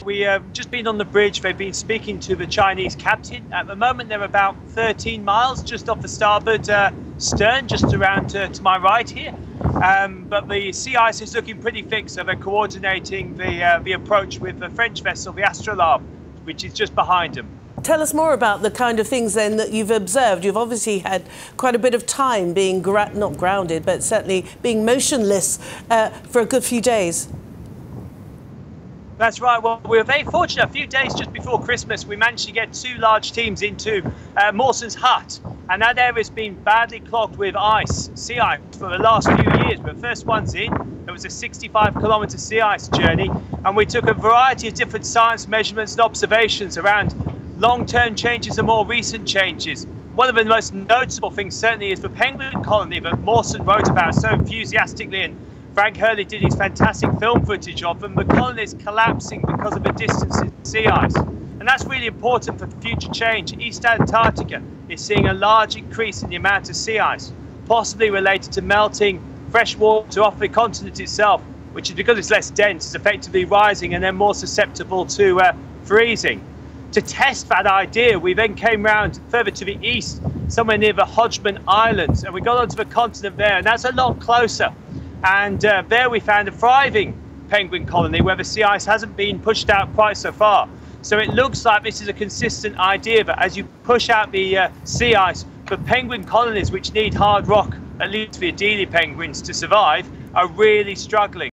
We have just been on the bridge. They've been speaking to the Chinese captain. At the moment, they're about 13 miles just off the starboard stern, just around to my right here. But the sea ice is looking pretty thick, so they're coordinating the approach with the French vessel, the Astrolabe, which is just behind them. Tell us more about the kind of things then that you've observed. You've obviously had quite a bit of time being not grounded, but certainly being motionless for a good few days. That's right. Well, we were very fortunate. A few days just before Christmas, we managed to get two large teams into Mawson's Hut. And that area's been badly clogged with ice, sea ice, for the last few years. But first one's in. It was a 65-kilometre sea ice journey. And we took a variety of different science measurements and observations around long-term changes and more recent changes. One of the most noticeable things certainly is the penguin colony that Mawson wrote about so enthusiastically, and Frank Hurley did his fantastic film footage of them. The colony is collapsing because of the distance in sea ice. And that's really important for future change. East Antarctica is seeing a large increase in the amount of sea ice, possibly related to melting fresh water off the continent itself, which is because it's less dense, is effectively rising and then more susceptible to freezing. To test that idea, we then came round further to the east, somewhere near the Hodgman Islands, and we got onto the continent there, and that's a lot closer. And there we found a thriving penguin colony where the sea ice hasn't been pushed out quite so far. So it looks like this is a consistent idea that as you push out the sea ice, the penguin colonies, which need hard rock, at least for the Adelie penguins, to survive, are really struggling.